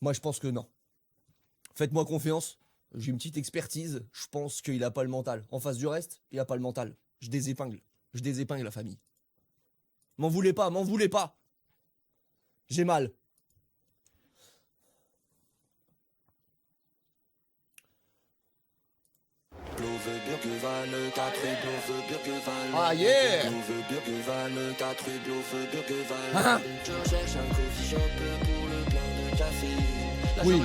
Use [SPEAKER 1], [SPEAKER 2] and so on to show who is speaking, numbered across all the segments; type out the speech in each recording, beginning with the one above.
[SPEAKER 1] Moi, je pense que non. Faites-moi confiance. J'ai une petite expertise. Je pense qu'il a pas le mental. En face du reste, il a pas le mental. Je désépingle. Je désépingle la famille. M'en voulez pas, m'en voulez pas. J'ai mal. Ah yeah. Ah. Oui.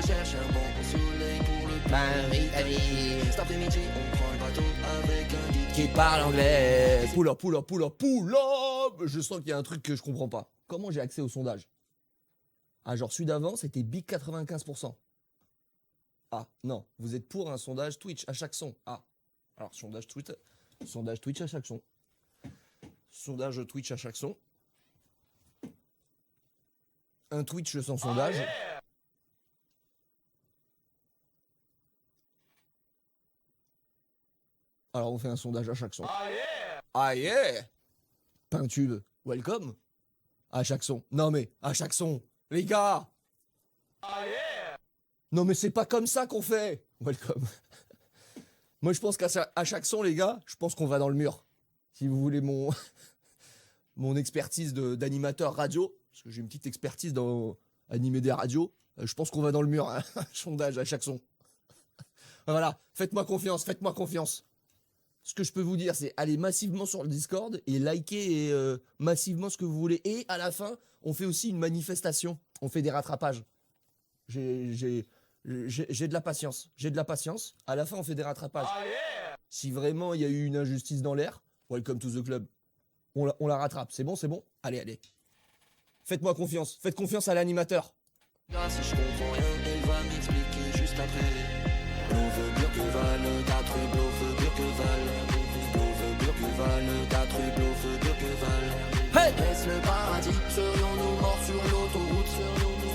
[SPEAKER 1] Cet après-midi, on prend le bateau avec un guide qui parle anglais. Pull up, pull up, pull up, pull up. Je sens qu'il y a un truc que je comprends pas. Comment j'ai accès au sondage? Ah, genre celui d'avant, c'était Big 95%. Ah, non, vous êtes pour un sondage Twitch à chaque son. Ah, alors sondage Twitch à chaque son. Sondage Twitch à chaque son. Un Twitch sans sondage. Oh yeah. Alors on fait un sondage à chaque son. Ah yeah. Ah yeah. Pintube, welcome. À chaque son. Non mais, à chaque son. Les gars. Ah yeah. Non mais c'est pas comme ça qu'on fait. Welcome. Moi je pense qu'à chaque son les gars, je pense qu'on va dans le mur. Si vous voulez mon expertise d'animateur radio, parce que j'ai une petite expertise dans animer des radios, je pense qu'on va dans le mur. Hein. Sondage à chaque son. Voilà, faites-moi confiance, faites-moi confiance. Ce que je peux vous dire, c'est aller massivement sur le Discord et liker massivement ce que vous voulez. Et à la fin, on fait aussi une manifestation. On fait des rattrapages. J'ai de la patience. J'ai de la patience. À la fin, on fait des rattrapages. Oh yeah. Si vraiment il y a eu une injustice dans l'air, welcome to the club. On la rattrape. C'est bon, c'est bon? Allez, allez. Faites-moi confiance. Faites confiance à l'animateur. Si je comprends rien, elle va m'expliquer juste après. Hey! Est-ce le paradis? Serions-nous morts sur l'autoroute?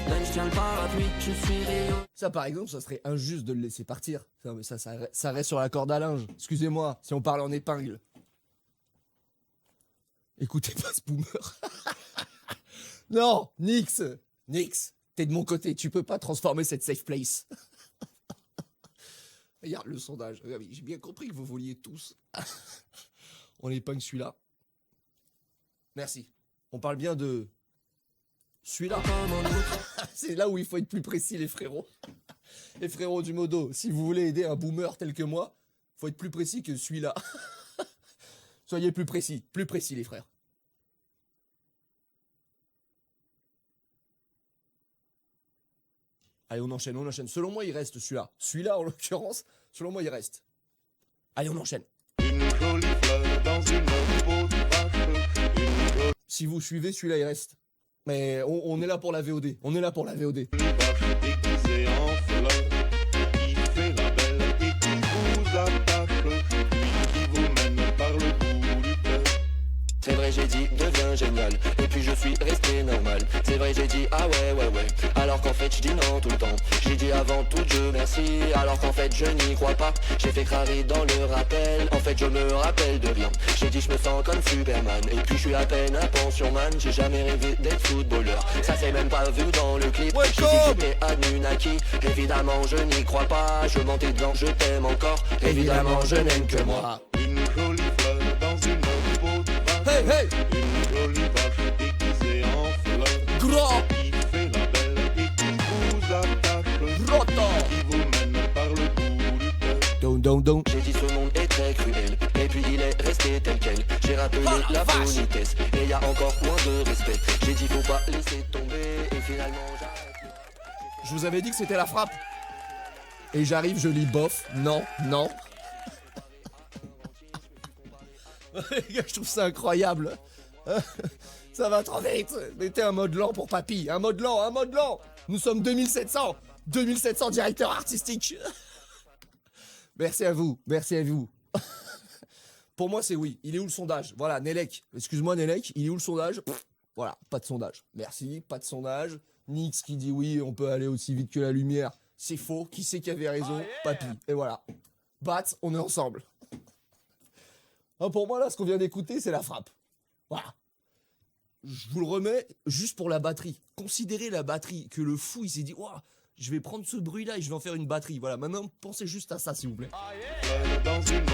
[SPEAKER 1] Là je tiens le parapluie, je suis Rio. Ça par exemple, ça serait injuste de le laisser partir. Ça reste sur la corde à linge. Excusez-moi, si on parle en épingle. Écoutez pas ce boomer. Non, Nix, t'es de mon côté, tu peux pas transformer cette safe place. Regarde le sondage. J'ai bien compris que vous vouliez tous. On épingle celui-là. Merci. On parle bien de celui-là. C'est là où il faut être plus précis, les frérots. Les frérots du modo, si vous voulez aider un boomer tel que moi, faut être plus précis que celui-là. Soyez plus précis les frères. Allez, on enchaîne, on enchaîne. Selon moi, il reste celui-là. Celui-là, en l'occurrence, selon moi, il reste. Allez, on enchaîne. Une jolie fleur dans une peau de vache. Si vous suivez, celui-là, il reste. Mais on est là pour la VOD. On est là pour la VOD. Une vache déguisée en fleur, qui fait la belle et qui vous attaque, qui vous mène par le bout du cœur. C'est vrai, j'ai dit, deviens génial. Et puis je suis resté normal. C'est vrai, j'ai dit, ah ouais. Alors qu'en fait, je dis non tout le temps. J'ai dit avant tout, Dieu merci. Alors qu'en fait, je n'y crois pas. J'ai fait crari dans le rappel. En fait, je me rappelle de rien. J'ai dit, je me sens comme Superman. Et puis, je suis à peine un pensionman. J'ai jamais rêvé d'être footballeur. Ça s'est même pas vu dans le clip. J'ai dit que j'étais Anunnaki. Évidemment, je n'y crois pas. Je mentais dedans, je t'aime encore. Évidemment, je n'aime que moi. Une jolie fleur dans une peau de vache. Hey, hey! Une jolie vache déguisée en fleur. Gros! Qui fait la belle et qui vous attaque. Roto! Qui vous mène par le bout du cœur. Don. J'ai dit ce monde est très cruel. Et puis il est resté tel quel. J'ai rappelé la politesse. Et y a encore moins de respect. J'ai dit faut pas laisser tomber. Et finalement j'arrête. Je vous avais dit que c'était la frappe. Et j'arrive, je lis bof. Non. Les gars, je trouve ça incroyable. Ça va trop vite. Mettez un mode lent pour papy. Un mode lent. Nous sommes 2700 directeurs artistiques. Merci à vous. Pour moi, c'est oui. Il est où le sondage? Voilà, Nelek. Excuse-moi, Nelek. Il est où le sondage? Voilà, pas de sondage. Merci, pas de sondage. Nix qui dit oui, on peut aller aussi vite que la lumière. C'est faux. Qui c'est qui avait raison? Oh yeah. Papy. Et voilà. Bats, on est ensemble. Pour moi, là, ce qu'on vient d'écouter, c'est la frappe. Voilà. Je vous le remets juste pour la batterie. Considérez la batterie. Que le fou, il s'est dit, waouh, Je vais prendre ce bruit-là et je vais en faire une batterie. Voilà, maintenant, pensez juste à ça, s'il vous plaît.
[SPEAKER 2] Dans une peau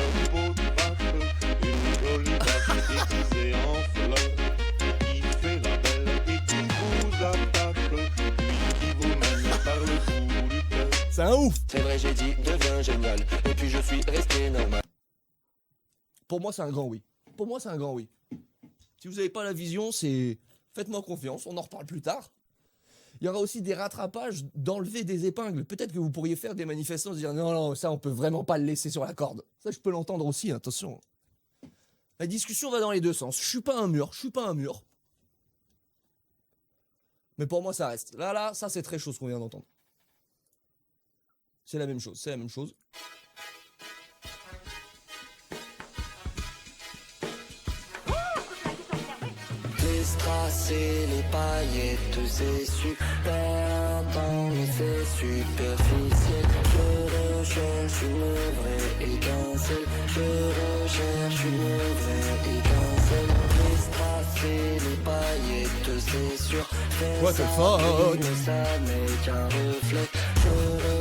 [SPEAKER 2] de bateau, une jolie dame déguisée en fleur, qui fait la belle et qui vous attaque, lui qui vous mène par le bout du cœur.
[SPEAKER 1] C'est un ouf.
[SPEAKER 3] C'est vrai, j'ai dit deviens génial, et puis je suis resté normal.
[SPEAKER 1] Pour moi, c'est un grand oui. Pour moi, c'est un grand oui. Si vous n'avez pas la vision, c'est... Faites-moi confiance, on en reparle plus tard. Il y aura aussi des rattrapages d'enlever des épingles. Peut-être que vous pourriez faire des manifestants se dire non, non, ça, on peut vraiment pas le laisser sur la corde. Ça, je peux l'entendre aussi, attention. La discussion va dans les deux sens. Je suis pas un mur, je suis pas un mur. Mais pour moi, ça reste. Là, ça, c'est très chaud ce qu'on vient d'entendre. C'est la même chose, c'est la même chose.
[SPEAKER 3] Les strass et les paillettes, c'est super intense, mais c'est superficiel. Je recherche une vraie étincelle, je recherche une vraie étincelle. Les strass et les paillettes, c'est sûr, mais
[SPEAKER 1] What the
[SPEAKER 3] ça
[SPEAKER 1] fuck?
[SPEAKER 3] brille, mais ça n'est qu'un reflet. Je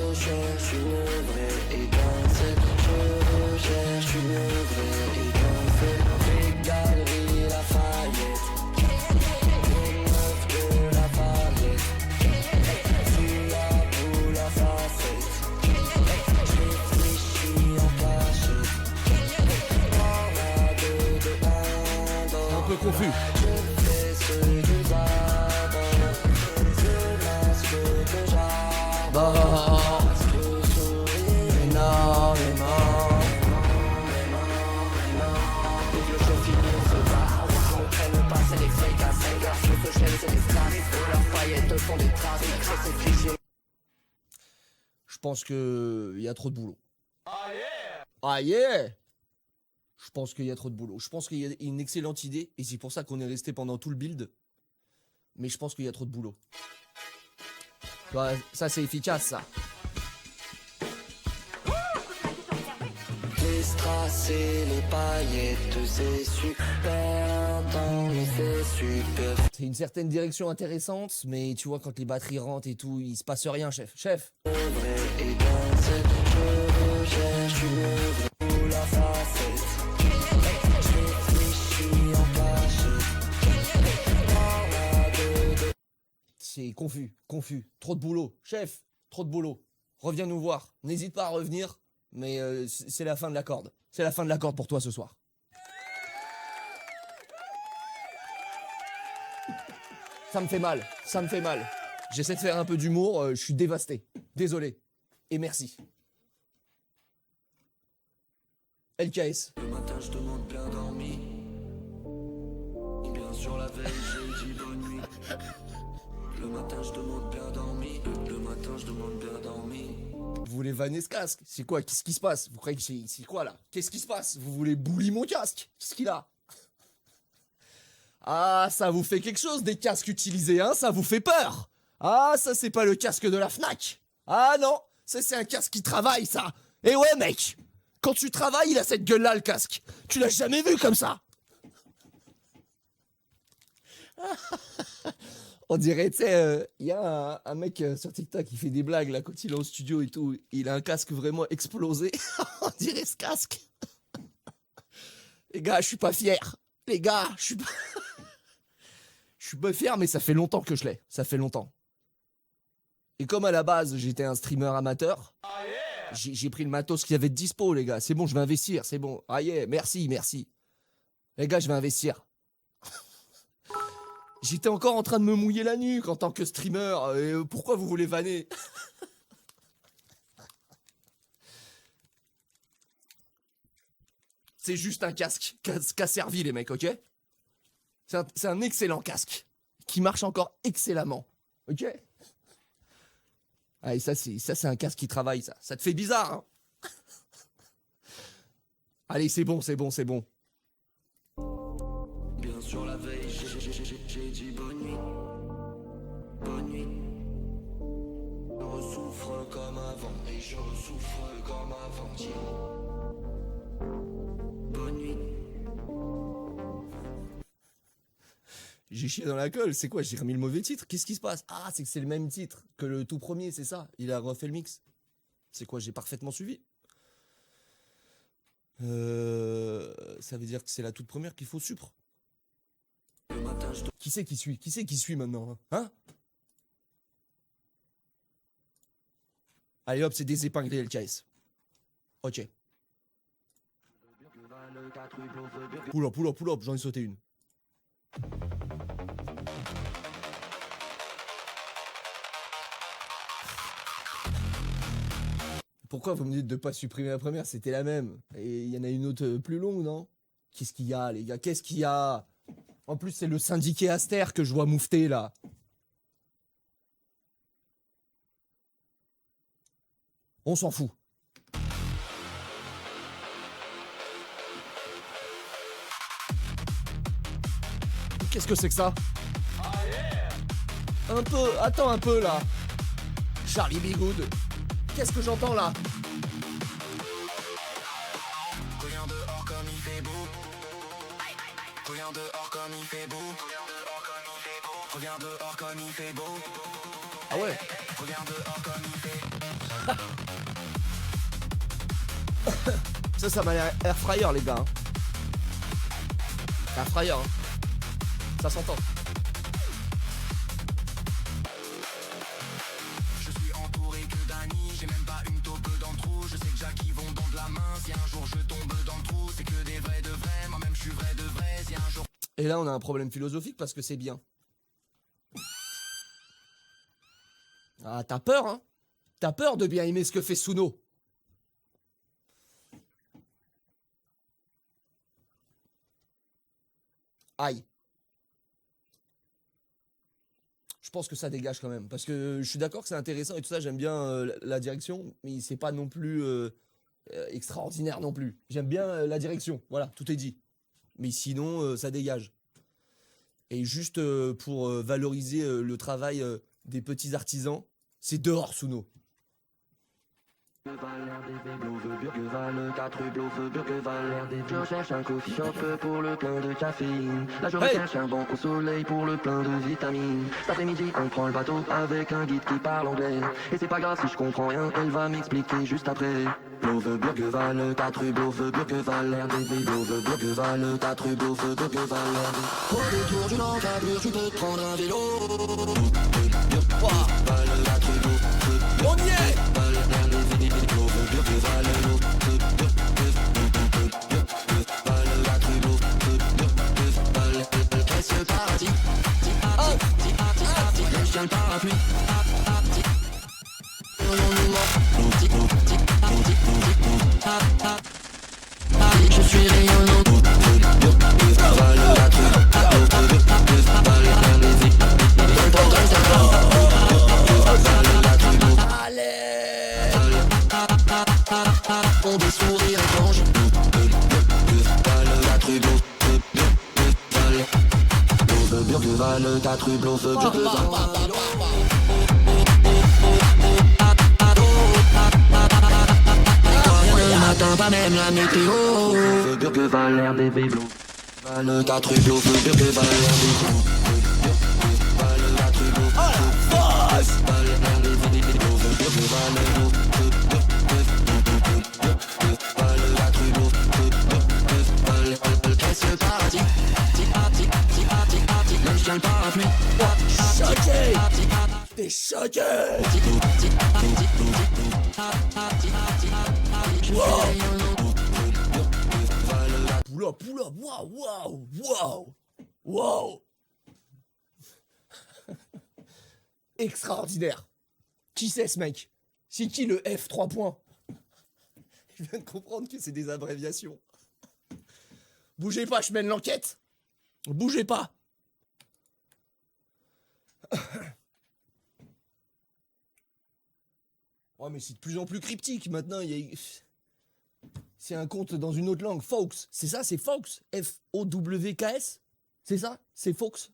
[SPEAKER 3] recherche une vraie étincelle, je recherche une vraie étincelle. Les galeries Lafayette, les meufs de la palette, tu as pour la facette, je réfléchis en cachette, tornade de Pandore,
[SPEAKER 1] Un peu confus.
[SPEAKER 3] je fais ce que j'adore, ce masque que j'adore, masque sourit énormément.
[SPEAKER 1] Je pense que il y a trop de boulot. Ah yeah. Je pense qu'il y a trop de boulot. Je pense qu'il y a une excellente idée et c'est pour ça qu'on est resté pendant tout le build. Mais je pense qu'il y a trop de boulot. Ouais, ça c'est efficace ça.
[SPEAKER 3] Les strass et les paillettes, c'est super intense, mais c'est super.
[SPEAKER 1] C'est une certaine direction intéressante, mais tu vois quand les batteries rentrent et tout, il se passe rien, chef. Chef.
[SPEAKER 3] Vrai étincelle, je recherche une vraie pour la facette, je réfléchis en cachette.
[SPEAKER 1] C'est confus. Trop de boulot. Chef, trop de boulot. Reviens nous voir. N'hésite pas à revenir, mais c'est la fin de la corde. C'est la fin de la corde pour toi ce soir. Ça me fait mal. J'essaie de faire un peu d'humour, je suis dévasté. Désolé. Et merci. LKS.
[SPEAKER 3] Le matin je demande bien dormi, bien sûr la veille j'ai dit bonne nuit. Le matin je demande bien dormi, le matin je demande bien dormi.
[SPEAKER 1] Vous voulez vanner ce casque? C'est quoi? Qu'est-ce qui se passe? Vous croyez que c'est quoi là? Qu'est-ce qui se passe? Vous voulez bully mon casque? Qu'est-ce qu'il a? Ah, ça vous fait quelque chose des casques utilisés, hein? Ça vous fait peur? Ah, ça c'est pas le casque de la Fnac. Ah non, ça c'est un casque qui travaille, ça. Et ouais mec, quand tu travailles, il a cette gueule-là le casque. Tu l'as jamais vu comme ça? On dirait, tu sais, il y a un mec sur TikTok qui fait des blagues là quand il est au studio et tout. Il a un casque vraiment explosé. On dirait ce casque. Les gars, je suis pas fier. Les gars, je suis pas... Je suis pas fier, mais ça fait longtemps que je l'ai. Ça fait longtemps. Et comme à la base, j'étais un streamer amateur, j'ai pris le matos qu'il y avait de dispo, les gars. C'est bon, je vais investir, c'est bon. Ah yeah, merci. Les gars, je vais investir. J'étais encore en train de me mouiller la nuque en tant que streamer. Pourquoi vous voulez vanner? C'est juste un casque qu'a servi les mecs, ok? C'est un excellent casque qui marche encore excellemment, ok? Ah, et ça c'est un casque qui travaille, ça. Ça te fait bizarre, hein? Allez, c'est bon.
[SPEAKER 3] Bien sûr la veille j'ai dit bonne nuit, bonne nuit. Je ressouffre comme avant et je ressouffre comme avant-hier. Bonne nuit.
[SPEAKER 1] J'ai chié dans la colle. C'est quoi? J'ai remis le mauvais titre? Qu'est-ce qui se passe? Ah, c'est que c'est le même titre que le tout premier, c'est ça? Il a refait le mix. C'est quoi? J'ai parfaitement suivi. Ça veut dire que c'est la toute première qu'il faut supre. Qui c'est qui suit? Qui c'est qui suit maintenant? Hein? Allez hop, c'est désépinglé LKS. Ok. Pull up, j'en ai sauté une. Pourquoi vous me dites de pas supprimer la première? C'était la même. Et il y en a une autre plus longue, non? Qu'est-ce qu'il y a, les gars? Qu'est-ce qu'il y a? En plus, c'est le syndiqué Aster que je vois moufter, là. On s'en fout. Qu'est-ce que c'est que ça? Un peu, attends un peu, là. Charlie B. Good. Qu'est-ce que j'entends, là?
[SPEAKER 3] Regarde dehors comme il fait beau. Regarde dehors comme il fait beau. Regarde dehors comme il fait beau.
[SPEAKER 1] Ah ouais?
[SPEAKER 3] Regarde dehors comme il fait.
[SPEAKER 1] Ça m'a l'air air fryer, les gars. Air fryer, hein. Ça s'entend.
[SPEAKER 3] Je suis entouré que d'amis, j'ai même pas une taupe dans le trou. Je sais que Jackie vont dans de la main. Si un jour je tombe dans le trou, c'est que des vrais de vrais. Moi-même je suis vrai de vrai. Si un jour.
[SPEAKER 1] Et là, on a un problème philosophique parce que c'est bien. Ah, t'as peur, hein? T'as peur de bien aimer ce que fait Suno. Aïe. Je pense que ça dégage quand même. Parce que je suis d'accord que c'est intéressant et tout ça, j'aime bien la direction, mais c'est pas non plus extraordinaire non plus. J'aime bien la direction, voilà, tout est dit. Mais sinon, ça dégage. Et juste pour valoriser le travail des petits artisans, c'est dehors, Suno.
[SPEAKER 3] Je cherche un coffee shop pour le plein de caféine. Là je recherche un banc au soleil pour le plein de vitamines. Cet après-midi on prend le bateau avec un guide qui parle anglais. Et c'est pas grave si je comprends rien, elle va m'expliquer juste après. Blove Burgeval, 4 rue Blove Burgeval, RDV Blove Burgeval, 4 rue Blove Burgeval, RDV. Au détour d'une encablure, tu peux te prendre un vélo.
[SPEAKER 1] On y est!
[SPEAKER 3] Je suis rayonnant.
[SPEAKER 1] Allez!
[SPEAKER 3] Ont des sourires étranges. Burgeval, 4 rue Blove Burgeval. Le matin, pas même la météo. Burgeval, RDV Blove. 4 rue Blove Burgeval, RDV.
[SPEAKER 1] Choqué! T'es choqué! Poula, waouh! Extraordinaire! Qui c'est ce mec? C'est qui le F 3 points? Je viens de comprendre que c'est des abréviations. Bougez pas, je mène l'enquête! Bougez pas! Oh mais c'est de plus en plus cryptique maintenant. C'est un compte dans une autre langue. Fox, c'est ça, c'est Fox. F-O-W-K-S. C'est ça, c'est Fox.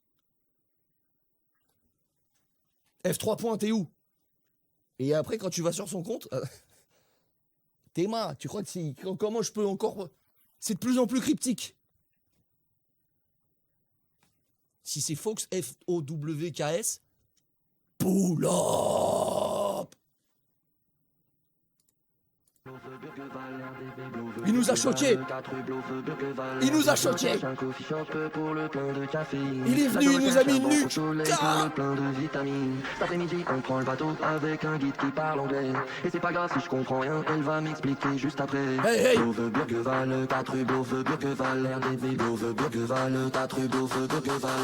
[SPEAKER 1] F3 points, t'es où? Et après quand tu vas sur son compte, Théma, tu crois que c'est comment je peux encore? C'est de plus en plus cryptique. Si c'est Fox, F-O-W-K-S, pull up. Il nous a choqués. Il nous a choqués. Il est venu, il nous a mis une nuque.
[SPEAKER 3] Plein de vitamines. Cet après-midi, on prend le bateau avec un guide qui parle anglais. Et c'est pas grave si je comprends rien, elle va m'expliquer juste après.
[SPEAKER 1] Hey, hey.
[SPEAKER 3] Burgerval, 4 rue Burgerval, RDV, Burgerval, 4 rue Burgerval.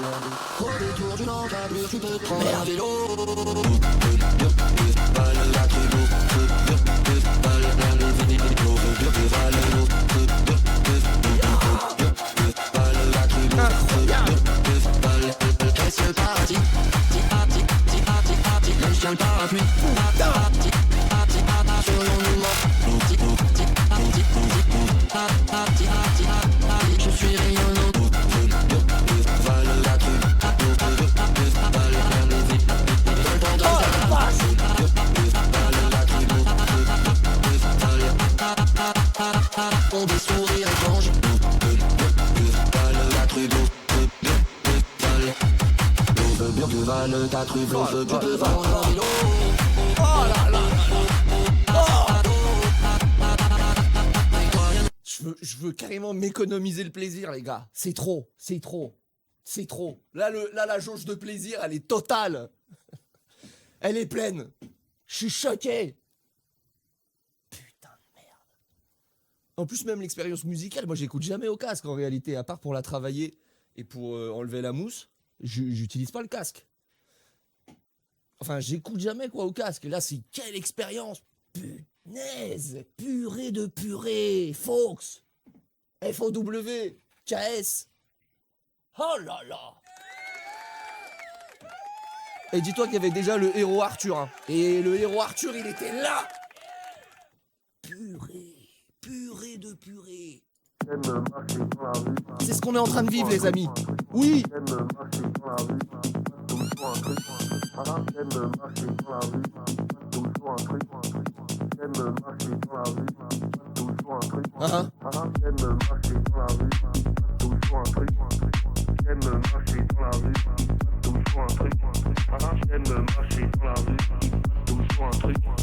[SPEAKER 3] Au détour d'une encablure, tu peux prendre un vélo. Burgerval, 4 rue Burgerval, RDV, Burgerval, Qu'est-ce que parti? Je tiens le parapluie. Je suis rayonnant. On des sourires étranges. Burgerval, 4 rue Burgerval, en vélo.
[SPEAKER 1] Oh là là. Je veux carrément m'économiser le plaisir, les gars. C'est trop, c'est trop, c'est trop. Là, la jauge de plaisir, elle est totale. Elle est pleine. Je suis choqué. Putain de merde. En plus, même l'expérience musicale, moi, j'écoute jamais au casque en réalité, à part pour la travailler et pour enlever la mousse. J'utilise pas le casque. Enfin, j'écoute jamais quoi au casque. Et là, c'est quelle expérience. Punaise. Purée de purée. Fox. F-O-W. K-S. Oh là là. Et dis-toi qu'il y avait déjà le héros Arthur. Hein. Et le héros Arthur, il était là. Purée. Purée de purée. C'est ce qu'on est en train de vivre, les amis. Oui. Ça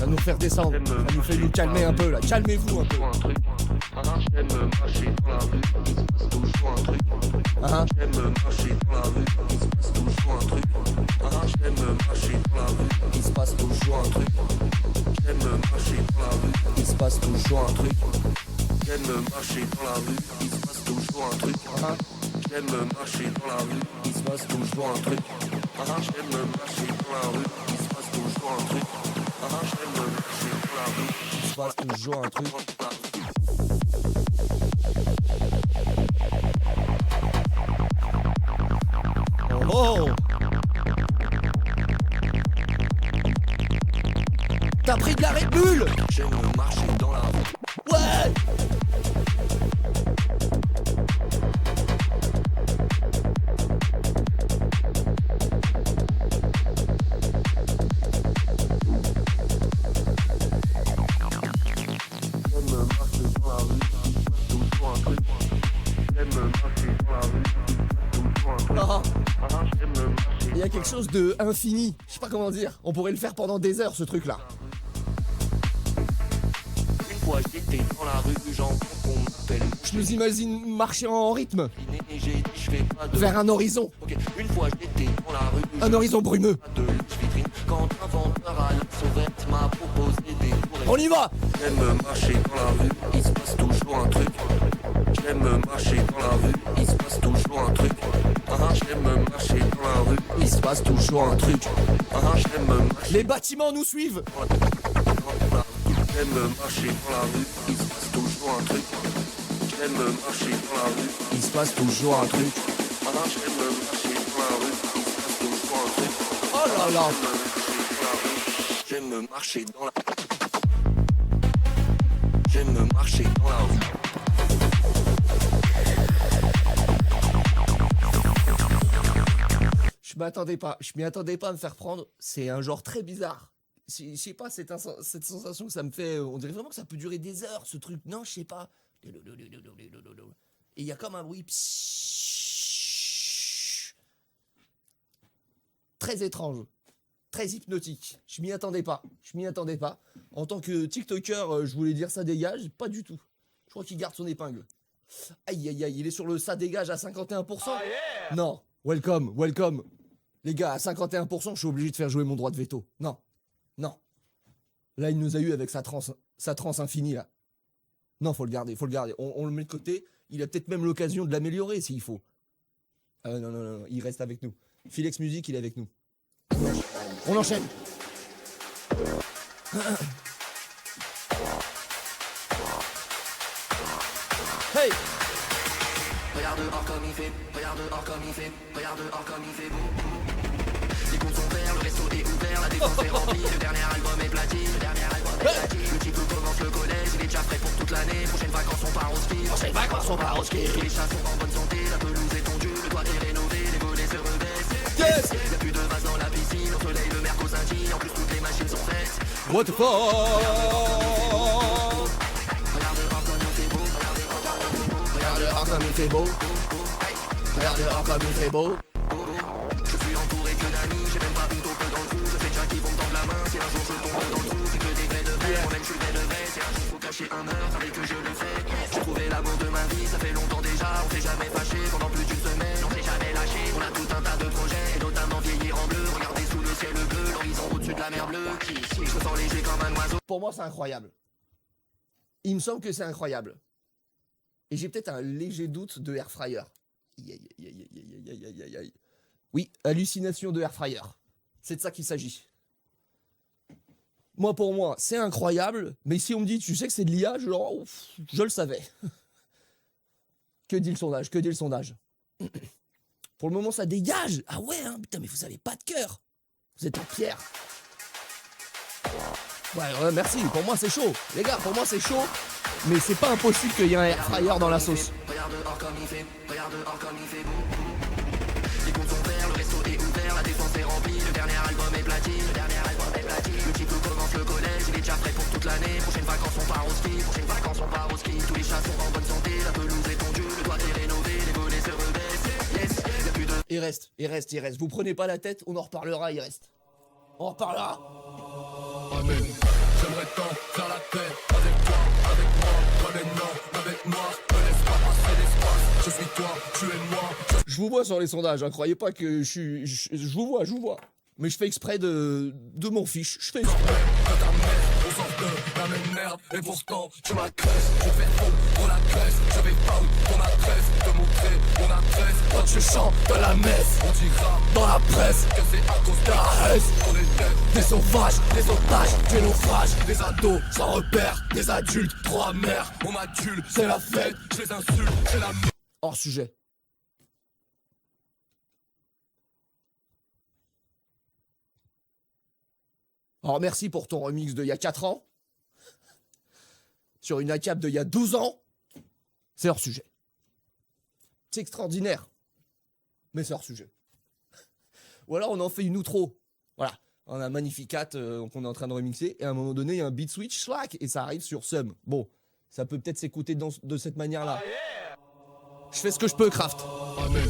[SPEAKER 1] va nous faire descendre. Ça nous fait nous calmer un peu là. Calmez-vous un peu.
[SPEAKER 2] J'aime marcher dans la rue, il se passe toujours un truc. J'aime marcher dans la rue, il se passe toujours un truc. J'aime marcher dans la rue, il se passe toujours un truc. J'aime marcher dans la rue, il se passe toujours un truc. J'aime marcher dans la rue, il se passe toujours un truc. J'aime marcher dans la rue, il se passe toujours un truc. J'aime marcher dans la rue, il se passe toujours un truc. J'aime marcher dans la rue,
[SPEAKER 1] Il se passe toujours un truc. Oh! T'as pris de la Red Bull?
[SPEAKER 3] J'aime marcher dans la rue.
[SPEAKER 1] Ouais! Il y a quelque chose de infini, je sais pas comment dire. On pourrait le faire pendant des heures, ce truc-là.
[SPEAKER 3] Une fois j'étais dans la rue, j'entends qu'on m'appelle.
[SPEAKER 1] Je nous imagine marcher en rythme,
[SPEAKER 3] Et j'ai dit je fais pas de...
[SPEAKER 1] vers un horizon.
[SPEAKER 3] Ok, une fois j'étais dans la rue,
[SPEAKER 1] Un horizon brumeux.
[SPEAKER 3] de vitrine. Quand un vendeur à la sauvette m'a proposé des cours.
[SPEAKER 1] On y va!
[SPEAKER 3] J'aime marcher dans la rue, il se passe toujours un truc. J'aime marcher dans la rue, il se passe toujours un truc. J'aime marcher dans la rue, il se passe toujours un truc. J'aime marcher
[SPEAKER 1] Les bâtiments nous suivent.
[SPEAKER 3] J'aime marcher dans la rue, il se passe toujours un truc. J'aime marcher dans la rue, il se passe toujours un truc. J'aime marcher dans la rue, il se passe toujours un truc.
[SPEAKER 1] Oh là là!
[SPEAKER 3] J'aime marcher dans la J'aime marcher dans la rue.
[SPEAKER 1] Je m'y attendais pas à me faire prendre. C'est un genre très bizarre. Je sais pas, cette sensation que ça me fait. On dirait vraiment que ça peut durer des heures, ce truc. Non, je sais pas. Et il y a comme un bruit. très étrange, très hypnotique. Je m'y attendais pas. En tant que TikToker, je voulais dire ça dégage, pas du tout. Je crois qu'il garde son épingle. Aïe aïe aïe, il est sur le ça dégage à 51%. Non, welcome. Les gars, à 51%, je suis obligé de faire jouer mon droit de veto. Non. Là, il nous a eu avec sa transe infinie là. Non, faut le garder. On le met de côté. Il a peut-être même l'occasion de l'améliorer s'il faut. Non, il reste avec nous. Philex Music, il est avec nous. On enchaîne. Hey!
[SPEAKER 3] Regarde dehors comme il fait, regarde dehors comme il fait, regarde dehors comme il fait beau. Les comptes sont verts, le resto est ouvert, la défense est remplie, le dernier album est platine, Le petit peu commence le collège, il est déjà prêt pour toute l'année. Prochaines vacances on part au ski, Les chats sont en bonne santé, la pelouse est tondue, le toit est rénové, les volets se rebaissent.
[SPEAKER 1] Yes!
[SPEAKER 3] Y'a plus de vase dans la piscine, au soleil le merco scintille, en plus toutes les machines sont faites.
[SPEAKER 1] What the fuck?
[SPEAKER 3] Regarde dehors comme il fait beau,
[SPEAKER 1] Regarde dehors comme il fait beau. Regarde dehors comme il fait beau.
[SPEAKER 3] Je suis entouré que d'amis, j'ai même pas une taupe dans le trou. Je sais déjà qu'ils vont me tendre la main, si un jour je tombe dans le trou. C'est que des vrais de vrai, moi-même je suis vrai de vrai. C'est un jour faut cacher un meurtre, avec eux je le fais. J'ai trouvé l'amour de ma vie, ça fait longtemps déjà. On s'est jamais fâché, pendant plus d'une semaine, on s'est jamais lâché. On a tout un tas de projets, et notamment vieillir en bleu. Regardez sous le ciel bleu, l'horizon au-dessus de la mer bleue. Je me sens léger comme un oiseau.
[SPEAKER 1] Pour moi, c'est incroyable. Il me semble que c'est incroyable. Et j'ai peut-être un léger doute de Air Fryer. Oui, hallucination de Air Fryer. C'est de ça qu'il s'agit. Pour moi, c'est incroyable, mais si on me dit, tu sais que c'est de l'IA, je le savais. Que dit le sondage? Pour le moment, ça dégage. Ah ouais, hein, putain, mais vous avez pas de cœur. Vous êtes en pierre. Ouais, merci, pour moi c'est chaud. Les gars, pour moi c'est chaud, mais c'est pas impossible qu'il y ait un Air Fryer dans la sauce.
[SPEAKER 3] Regarde dehors comme il fait, regarde dehors comme il fait beau. Les comptes sont verts, le resto est ouvert, la défense est remplie, le dernier album est platine, Le petit peu commence le collège, il est déjà prêt pour toute l'année. Prochaines vacances on part au ski, tous les chats sont en bonne santé, la pelouse est tondue, le toit est rénové, les volets se rebaissent. Yes, y'a plus de...
[SPEAKER 1] Il reste. Vous prenez pas la tête, on en reparlera, il reste. On en reparlera.
[SPEAKER 4] Amen. J'aimerais tant faire la paix avec toi, avec moi, maintenant, avec moi. Ne laisse pas passer l'espace. Je suis toi, tu es moi.
[SPEAKER 1] Je vous vois sur les sondages, hein. Croyez pas que je vous vois. Mais je fais exprès de m'en fiche. Je fais exprès.
[SPEAKER 4] Que ta mère, on sort de la même merde. Et pourtant, tu m'agresses. Je fais faux pour la graisse. Je vais pas où ton adresse. Te montrer mon adresse. Quand je chante de la messe, on dira dans la presse que c'est à cause de la haine qu'on est dead. Des sauvages, des otages, des naufrages, des ados sans repère, des adultes trop amers. On m'adule, c'est la fête. Je les insulte, c'est la merde.
[SPEAKER 1] Hors sujet. Alors merci pour ton remix d'il y a 4 ans. Sur une ACAP d'il y a 12 ans. C'est hors sujet. C'est extraordinaire. Mais c'est hors sujet. Ou alors on en fait une outro. Voilà. On a un Magnificat qu'on est en train de remixer. Et à un moment donné, il y a un beat switch, slack, et ça arrive sur Sum. Bon, ça peut peut-être s'écouter de cette manière-là. Je fais ce que je peux, Kraft.
[SPEAKER 4] Amen.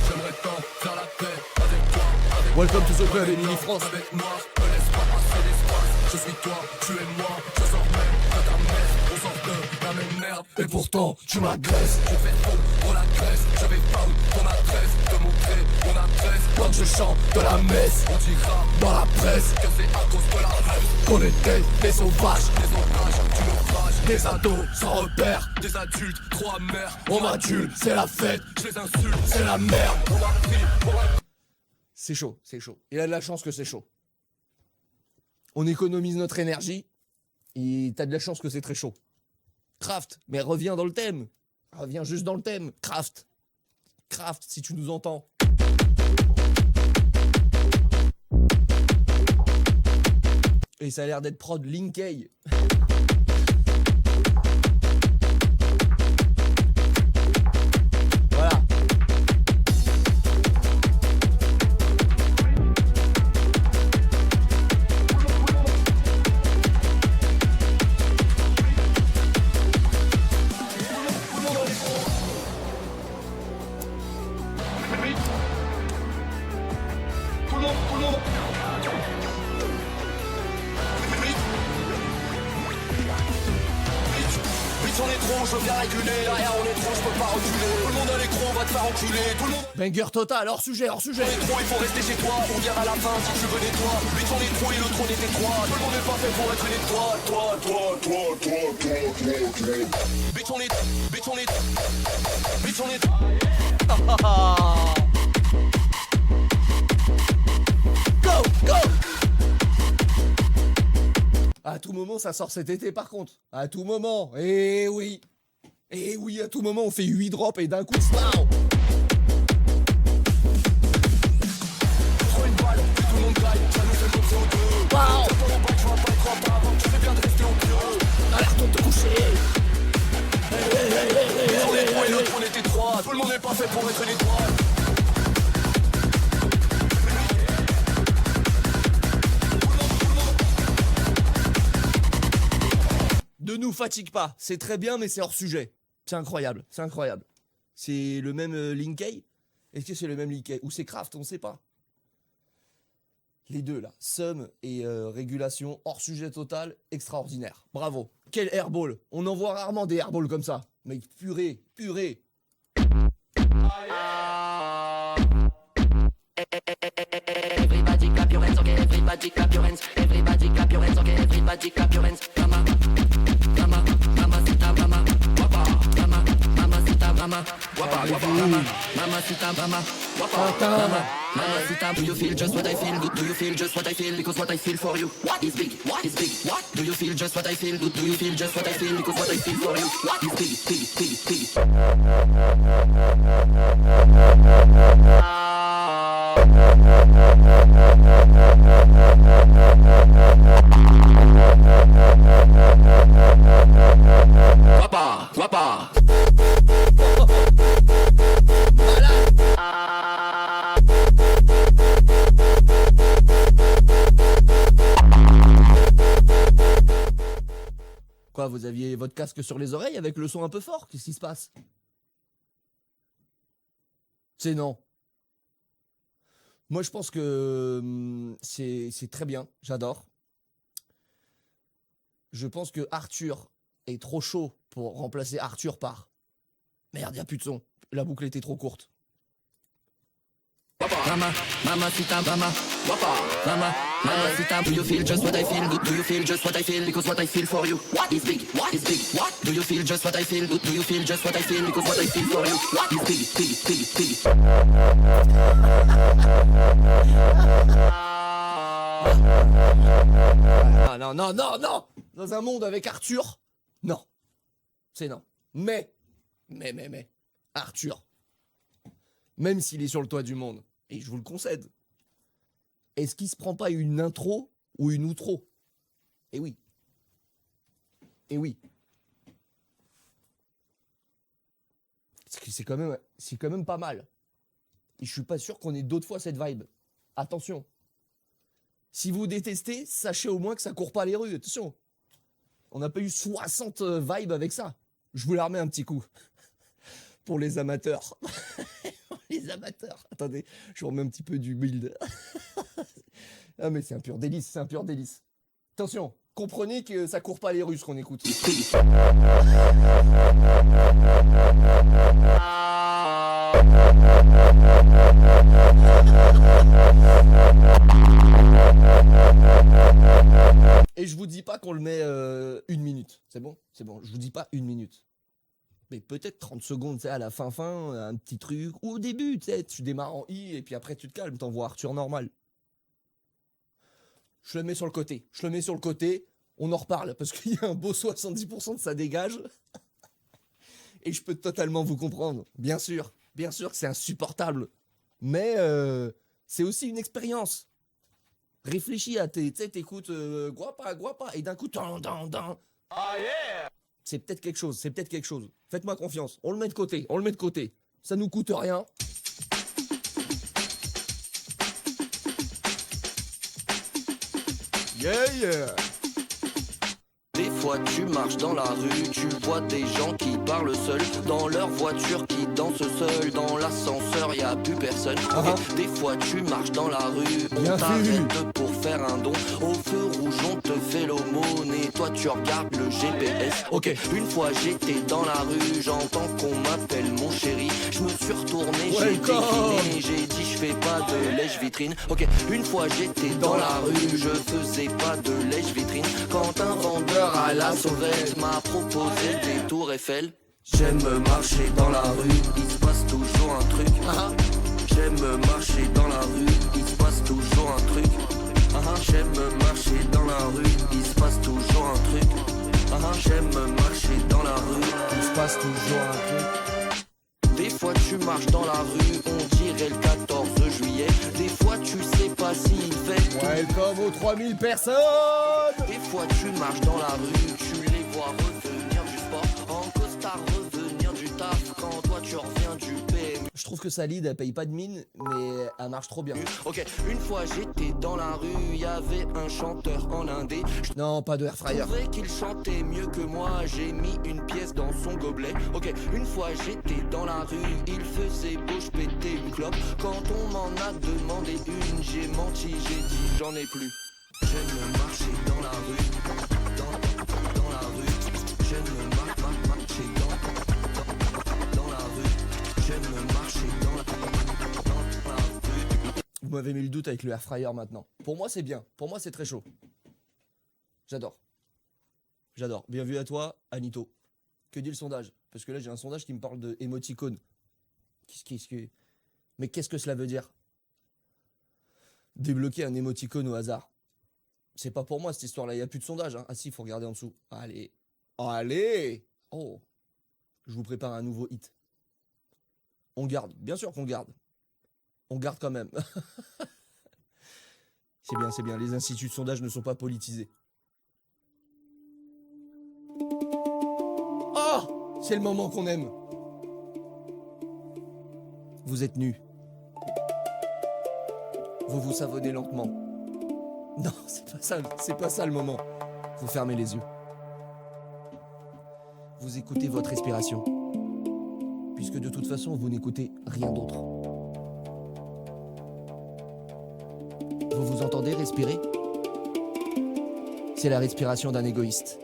[SPEAKER 4] J'aimerais tant faire la paix avec toi, avec
[SPEAKER 1] Welcome to the club, Emily France.
[SPEAKER 4] avec moi, ne laisse pas passer l'espace. Je suis toi, tu es moi, je sors même de ta messe. On sort de la même merde, et pourtant tu m'agresses. Je fais faux pour la graisse, je vais pas où ton adresse. Te montrer mon adresse, quand je chante de la messe. On dira dans la presse que c'est à cause de la haine qu'on était des sauvages, des otages, du naufrage, des ados sans repère, des adultes trop amers. On m'adule, c'est la fête, je les insulte, c'est la merde. On m'a pris pour la...
[SPEAKER 1] C'est chaud. Il a de la chance que c'est chaud. On économise notre énergie. Et t'as de la chance que c'est très chaud. Kraft, mais reviens dans le thème. Reviens juste dans le thème. Kraft, si tu nous entends. Et ça a l'air d'être prod Linkay. Voilà.
[SPEAKER 4] Tout le monde je viens réguler. Derrière on est trop, je peux pas reculer. Tout le monde a l'écran, on va te faire enculer. Tout le monde
[SPEAKER 1] Banger total, hors sujet, hors sujet.
[SPEAKER 4] on est trop, il faut rester chez toi. On vient à la fin si tu veux des toits. Lui on est trop et le trône est étroit. Tout le monde est pas fait pour être une étoile. Bitch on est, bitch on est, bitch on est.
[SPEAKER 1] Go, go. À tout moment, ça sort cet été par contre. À tout moment. Eh oui. Eh oui, à tout moment, on fait 8 drops et d'un coup, slow.
[SPEAKER 4] Prends une balle, tout le monde graille. Ça nous fait comme CO2.
[SPEAKER 1] Wow.
[SPEAKER 4] T'attends en bas, tu vas pas être en bas. Tu fais bien de rester au bureau.
[SPEAKER 1] Alerte, on te coucher.
[SPEAKER 4] Bitch on est trop et le trône est étroit. Tout le monde n'est pas fait pour être une étoile.
[SPEAKER 1] Ne nous fatigue pas, c'est très bien, mais c'est hors sujet. C'est incroyable, c'est incroyable. C'est le même Linkay? Est-ce que c'est le même Linkay? Ou c'est Kraft, on sait pas. Les deux là, Sum et régulation, hors sujet total, extraordinaire. Bravo. Quel airball. On en voit rarement des airballs comme ça. Mais purée, purée.
[SPEAKER 3] Everybody clap your hands, okay, everybody clap your hands. Everybody clap your hands, okay, everybody clap your hands. Mama, mama, mama, sita, mama, wapa, mama, mama, sita, mama, wapa, wapa, mama, mama, sita, mama, wapa, mama, mama, sita. Do you feel just what I feel? Do you feel just what I feel? Because what I feel for you, what is big? What is big? What? Do you feel just what I feel? Do you feel just what I feel? Because what I feel for you, what is big, big, big, big? Wapa, wapa.
[SPEAKER 1] Quoi, vous aviez votre casque sur les oreilles avec le son un peu fort? Qu'est-ce qui se passe? C'est non. Moi, je pense que c'est très bien. J'adore. Je pense que Arthur est trop chaud pour remplacer Arthur par... Merde, y a plus de son. La boucle était trop courte.
[SPEAKER 3] Mama, mama, sita, mama, wapa, mama, mama, sita. Do you feel just what I feel? Do you feel just what I feel? Because what I feel for you, what is big? What is big? What? Do you feel just what I feel? Do you feel just what I feel? Because what I feel for you, what is big, big, big, big?
[SPEAKER 1] Ah, non, non, non, non. Dans un monde avec Arthur, non. C'est non. Mais, Arthur, même s'il est sur le toit du monde, et je vous le concède, est-ce qu'il se prend pas une intro ou une outro? Eh oui. Eh oui. C'est quand même pas mal. Et je suis pas sûr qu'on ait d'autres fois cette vibe. Attention. Si vous détestez, sachez au moins que ça court pas les rues. Attention. On n'a pas eu 60 vibes avec ça. Je vous la remets un petit coup. Pour les amateurs. Les amateurs. Attendez, je vous remets un petit peu du build. Ah mais c'est un pur délice, c'est un pur délice. Attention, comprenez que ça court pas les rues ce qu'on écoute. Et je vous dis pas qu'on le met 1 minute. C'est bon? C'est bon, je vous dis pas 1 minute. Mais peut-être 30 secondes, tu sais, à la fin, un petit truc. Ou au début, tu sais, tu démarres en I et puis après tu te calmes, t'envoies Arthur normal. Je le mets sur le côté. Je le mets sur le côté. On en reparle parce qu'il y a un beau 70% de ça dégage. Et je peux totalement vous comprendre. Bien sûr que c'est insupportable. Mais c'est aussi une expérience. Réfléchis à tes... Tu sais, t'écoutes guapa, et d'un coup...
[SPEAKER 4] Ah yeah!
[SPEAKER 1] C'est peut-être quelque chose, Faites-moi confiance. On le met de côté. Ça nous coûte rien. Yeah, yeah.
[SPEAKER 3] Des fois tu marches dans la rue, tu vois des gens qui parlent seuls, dans leur voiture qui dansent seuls, dans l'ascenseur y a plus personne. Ok, des fois tu marches dans la rue,
[SPEAKER 1] Bien
[SPEAKER 3] on
[SPEAKER 1] vu.
[SPEAKER 3] t'arrête pour faire un don, au feu rouge on te fait l'aumône et toi tu regardes le GPS. Ok, une fois j'étais dans la rue, j'entends qu'on m'appelle mon chéri, je me suis retourné, j'ai
[SPEAKER 1] Welcome.
[SPEAKER 3] décliné, j'ai dit je fais pas de lèche-vitrine. Ok, une fois j'étais dans la rue, je faisais pas de lèche-vitrine, quand un vendeur à la sauvette m'a proposé des tours Eiffel. J'aime marcher dans la rue, il se passe toujours un truc. J'aime marcher dans la rue, il se passe toujours un truc. J'aime marcher dans la rue, il se passe toujours un truc. J'aime marcher dans la rue,
[SPEAKER 1] Il se passe toujours un truc.
[SPEAKER 3] des fois tu marches dans la rue, on dirait le 14 juillet. Des fois tu sais pas s'il fait.
[SPEAKER 1] Welcome aux 3000 personnes.
[SPEAKER 3] Des fois tu marches dans la rue, tu les vois revenir du sport, en costard revenir du taf, quand toi tu reviens du PMU.
[SPEAKER 1] Je trouve que sa lead, elle paye pas de mine, mais elle marche trop bien.
[SPEAKER 3] Ok, une fois j'étais dans la rue, y avait un chanteur en indé.
[SPEAKER 1] Non, pas de air
[SPEAKER 3] Je
[SPEAKER 1] fryer.
[SPEAKER 3] trouvais qu'il chantait mieux que moi, j'ai mis une pièce dans son gobelet. Ok, une fois j'étais dans la rue, il faisait beau, je pétais une clope. Quand on m'en a demandé une, j'ai menti, j'ai dit j'en ai plus. J'aime marcher dans la rue, dans la rue. J'aime marcher dans la rue. J'aime marcher dans la rue.
[SPEAKER 1] Vous m'avez mis le doute avec le air fryer maintenant. Pour moi, c'est bien. Pour moi, c'est très chaud. J'adore. J'adore. Bien vu à toi, Anito. Que dit le sondage? Parce que là, j'ai un sondage qui me parle de émoticône. Mais qu'est-ce que cela veut dire? Débloquer un émoticône au hasard. C'est pas pour moi cette histoire-là. Il n'y a plus de sondage. Hein. Ah si, il faut regarder en dessous. Allez. Allez. Oh. Je vous prépare un nouveau hit. On garde. Bien sûr qu'on garde. On garde quand même. C'est bien, c'est bien. Les instituts de sondage ne sont pas politisés. Oh, c'est le moment qu'on aime. Vous êtes nus. Vous vous savonnez lentement. Non, c'est pas ça le moment. Vous fermez les yeux. Vous écoutez votre respiration. Puisque de toute façon, vous n'écoutez rien d'autre. Vous vous entendez respirer? C'est la respiration d'un égoïste.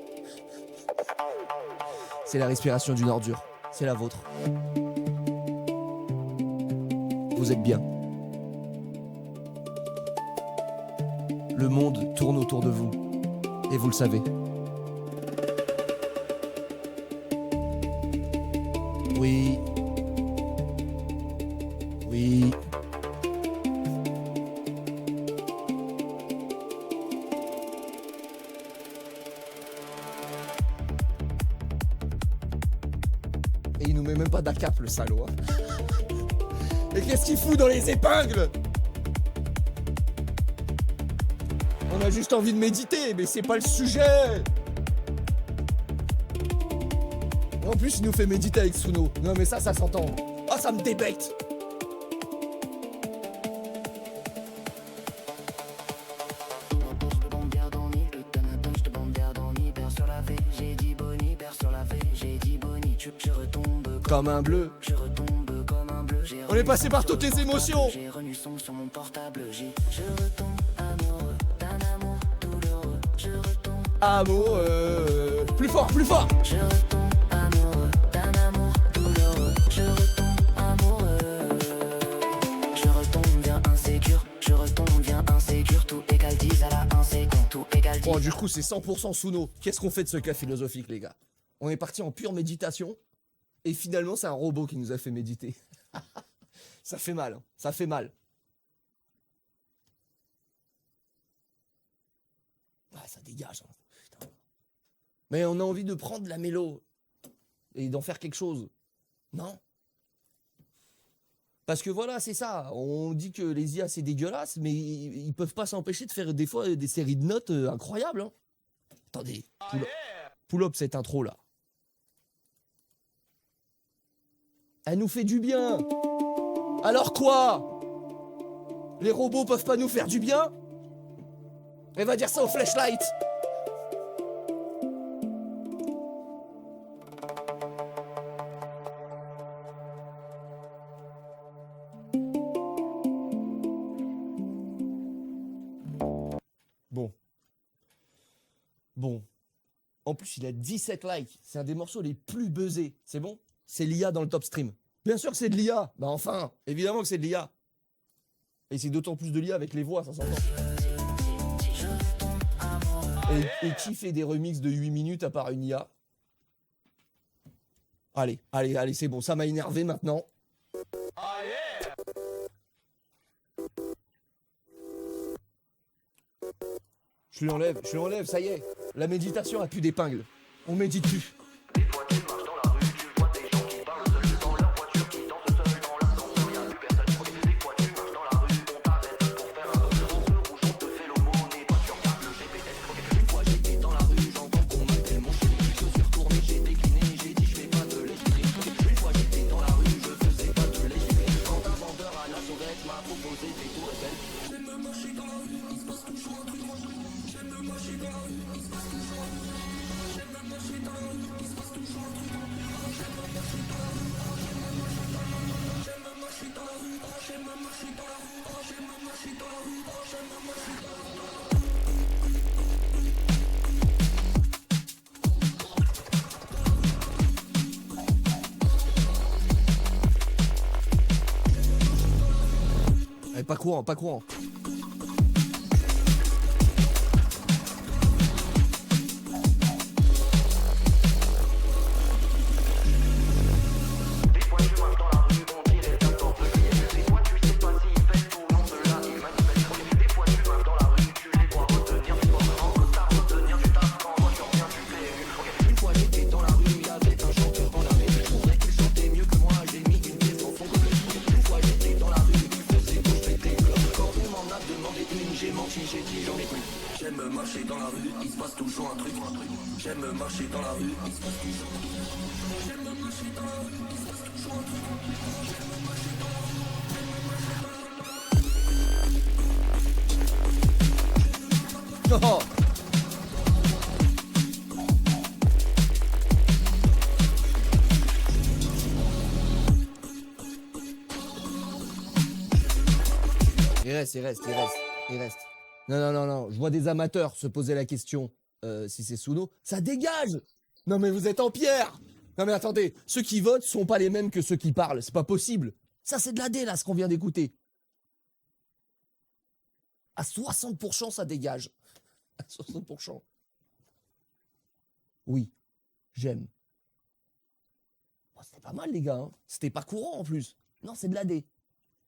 [SPEAKER 1] C'est la respiration d'une ordure. C'est la vôtre. Vous êtes bien. Le monde tourne autour de vous. Et vous le savez. Oui. Oui. Et il nous met même pas d'ACAP, le salaud. Hein. Et qu'est-ce qu'il fout dans les épingles? On a juste envie de méditer, mais c'est pas le sujet. En plus, il nous fait méditer avec Suno. Non, mais ça s'entend. Ah, ça me débecte. Comme un bleu. On est passé par toutes les émotions.
[SPEAKER 3] J'ai remis son sur mon portable, je retombe amoureux d'un amour douloureux. Je retombe
[SPEAKER 1] Amoureux. Plus fort, plus fort.
[SPEAKER 3] Je retombe amoureux d'un amour douloureux. Je retombe amoureux. Je retombe bien insécure. Je retombe bien insécure. Tout égale 10 à la 1 seconde. Tout égale 10.
[SPEAKER 1] Bon, du coup, c'est 100% Suno. Qu'est-ce qu'on fait de ce cas philosophique, les gars? On est parti en pure méditation. Et finalement, c'est un robot qui nous a fait méditer. Ça fait mal. Hein. Ça fait mal. Ah, ça dégage. Hein. Putain. Mais on a envie de prendre la mélo et d'en faire quelque chose. Non? Parce que voilà, c'est ça. On dit que les IA, c'est dégueulasse, mais ils peuvent pas s'empêcher de faire des fois des séries de notes incroyables. Hein. Attendez. Pull up cette intro là. Elle nous fait du bien. Alors quoi? Les robots peuvent pas nous faire du bien? Elle va dire ça au flashlight. Bon. Bon. En plus, il a 17 likes. C'est un des morceaux les plus buzzés. C'est bon? C'est l'IA dans le top stream. Bien sûr que c'est de l'IA. Bah enfin, évidemment que c'est de l'IA. Et c'est d'autant plus de l'IA avec les voix, ça s'entend. Et qui fait des remixes de 8 minutes à part une IA? Allez, allez, allez, c'est bon. Ça m'a énervé maintenant. Je l'enlève, ça y est. La méditation a plus d'épingle. On médite plus.
[SPEAKER 3] Des fois tu marches dans la rue, tu vois des gens qui parlent seuls dans leur voiture, qui dansent seuls dans l'ascenseur, y'a plus personne. Des fois tu marches dans la rue, on t'arrête pour faire un tour de feu rouge, on te fait l'aumône, toi tu regardes le GPS. Une fois j'étais dans la rue, j'entends qu'on m'appelle mon chéri. Je suis retourné, j'ai décliné, j'ai dit je fais pas de l'escrime. Une fois j'étais dans la rue, je faisais pas de l'escrime. Quand un vendeur à la sauvette m'a proposé des tours Eiffel. J'aime marcher dans la rue, il se passe toujours un truc. J'aime marcher dans la rue, il se passe toujours un truc. J'aime marcher dans la rue, il se passe toujours un truc. J'aime marcher dans la rue, j'aime marcher dans la rue, j'aime marcher dans la rue, j'aime marcher dans la rue, j'aime marcher dans la rue.
[SPEAKER 1] Eh, pas courant, pas courant.
[SPEAKER 3] Des fois tu marches dans la rue, on dirait n'importe qui. Des fois tu sais pas s'ils fêtent ou non, ceux-là ils manifestent. Des fois tu marches dans la rue, tu les vois retenir du sport. En retard, retenir du taf, quand toi tu reviens, tu fais une fois j'étais dans la rue, y'avait un chanteur en arrêt. Je trouvais qu'il chantait mieux que moi, j'ai mis une pièce dans son coffret. Une fois j'étais dans la rue, il faisait beau, je pétais club. Quand on m'en a demandé une, j'ai menti, j'ai dit j'en ai plus. J'aime marcher dans la rue, il se passe toujours un truc. J'aime marcher dans la rue, il se passe toujours un truc. J'aime marcher dans la rue, il se passe toujours un truc. J'aime marcher dans la rue,
[SPEAKER 1] Oh. Il reste. Non. Je vois des amateurs se poser la question si c'est Suno. Ça dégage! Non mais vous êtes en pierre! Non mais attendez, ceux qui votent sont pas les mêmes que ceux qui parlent. C'est pas possible. Ça c'est de la D là, ce qu'on vient d'écouter. À 60%, ça dégage. À 60%. Oui, j'aime. Bon, c'était pas mal les gars. Hein. C'était pas courant en plus. Non, c'est de la D.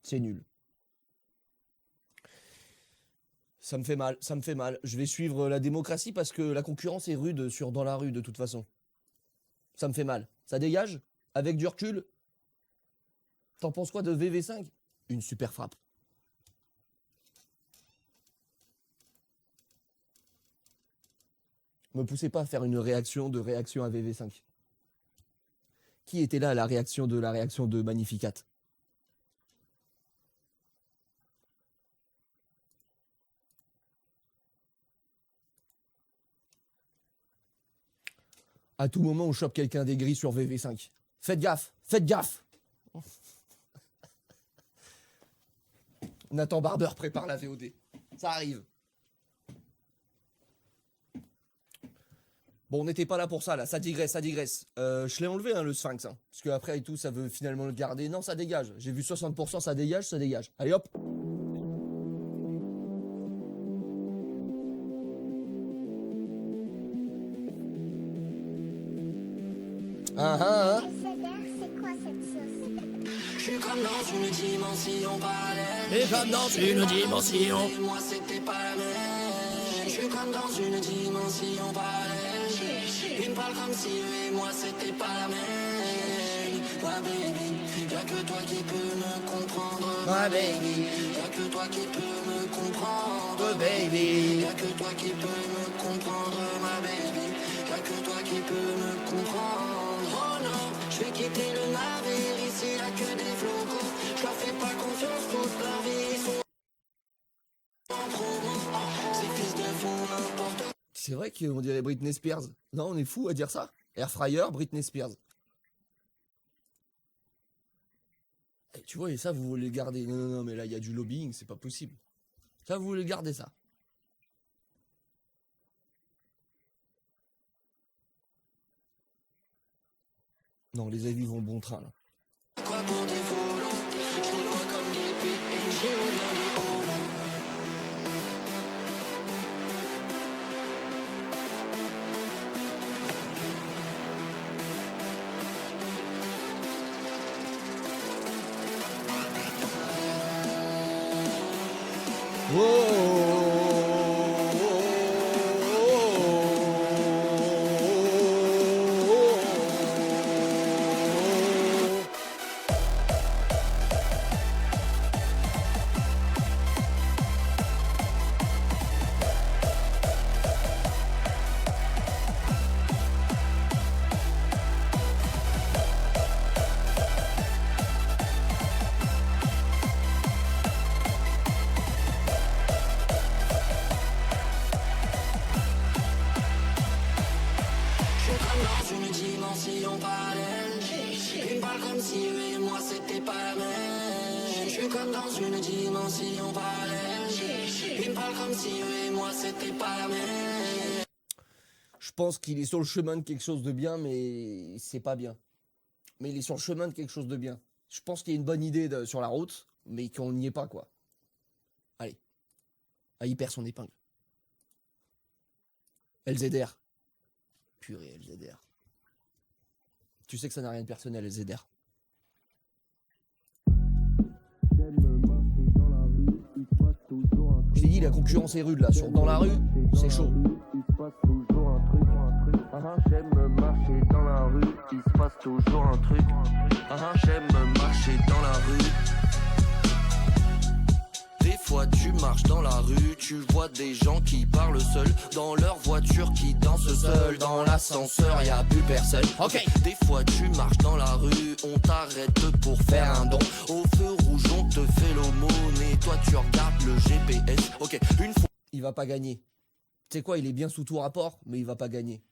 [SPEAKER 1] C'est nul. Ça me fait mal, ça me fait mal. Je vais suivre la démocratie parce que la concurrence est rude dans la rue de toute façon. Ça me fait mal. Ça dégage? Avec du recul? T'en penses quoi de VV5? Une super frappe. Me poussez pas à faire une réaction à VV5. Qui était là à la réaction de Magnificat? À tout moment, on chope quelqu'un d'aigri sur VV5. Faites gaffe, faites gaffe. Nathan Barber prépare la VOD. Ça arrive. Bon, on n'était pas là pour ça, là. Ça digresse, ça digresse. Je l'ai enlevé, hein, le Sphinx. Hein, parce qu'après et tout, ça veut finalement le garder. Non, ça dégage. J'ai vu 60%, ça dégage, ça dégage. Allez, hop.
[SPEAKER 5] C'est quoi cette sauce?
[SPEAKER 3] Je suis comme dans une dimension parallèle.
[SPEAKER 1] Et comme dans une dimension.
[SPEAKER 3] Et moi c'était pas la même. Je suis comme dans une dimension parallèle. Il me parle comme si lui et moi c'était pas la même. Ma baby, y'a que toi qui peux me comprendre.
[SPEAKER 1] Ma baby,
[SPEAKER 3] Y'a que toi qui peux me comprendre.
[SPEAKER 1] baby.
[SPEAKER 3] Y'a que toi qui peux me comprendre, ma baby. Y'a que toi qui peux me comprendre. Oh non, je vais quitter le navire. Ici y'a que des flocos. Je leur fais pas confiance toute leur vie. Ils sont en promo. Ces fils de fond n'importe quoi.
[SPEAKER 1] C'est vrai qu'on dirait Britney Spears. Non, on est fou à dire ça. Air fryer, Britney Spears. Et tu vois, et ça, vous voulez le garder. Non, mais là, il y a du lobbying, c'est pas possible. Ça, vous voulez garder ça. Non, les avis vont bon train là.
[SPEAKER 3] Quoi pour des volants, je les vois comme des PNG ou dans les hauts. Dans une dimension parallèle, il me parle comme si lui et moi c'était pas la même. Je suis comme dans une dimension parallèle, il me parle comme si lui et moi c'était pas la même.
[SPEAKER 1] Je pense qu'il est sur le chemin de quelque chose de bien, mais c'est pas bien. Mais il est sur le chemin de quelque chose de bien. Je pense qu'il y a une bonne idée sur la route, mais qu'on n'y est pas, quoi. Allez. Ah, il perd son épingle. LZR. Purée, LZR. Tu sais que ça n'a rien de personnel, LZR. Je t'ai dit, la concurrence est rude, là. Dans la rue, c'est chaud.
[SPEAKER 6] Il se passe toujours un truc. J'aime marcher dans la rue, il se passe toujours un truc. J'aime marcher dans la rue. Des fois tu marches dans la rue, tu vois des gens qui parlent seuls, dans leur voiture qui dansent seuls, dans l'ascenseur y a plus personne.
[SPEAKER 1] Ok.
[SPEAKER 6] Des fois tu marches dans la rue, on t'arrête pour faire un don. Au feu rouge on te fait l'aumône et toi tu regardes le GPS. Ok, une fois.
[SPEAKER 1] Il va pas gagner. Tu sais quoi, il est bien sous tout rapport, mais il va pas gagner.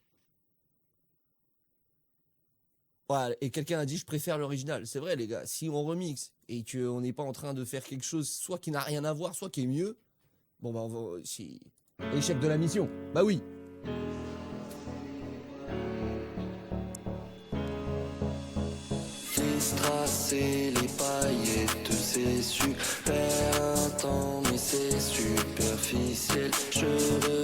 [SPEAKER 1] Voilà, et quelqu'un a dit je préfère l'original. C'est vrai les gars, si on remixe et qu'on n'est pas en train de faire quelque chose soit qui n'a rien à voir, soit qui est mieux, bon bah on va... Si... Échec de la mission, bah oui.
[SPEAKER 3] Strassé, les paillettes, c'est super intense, mais c'est superficiel. Je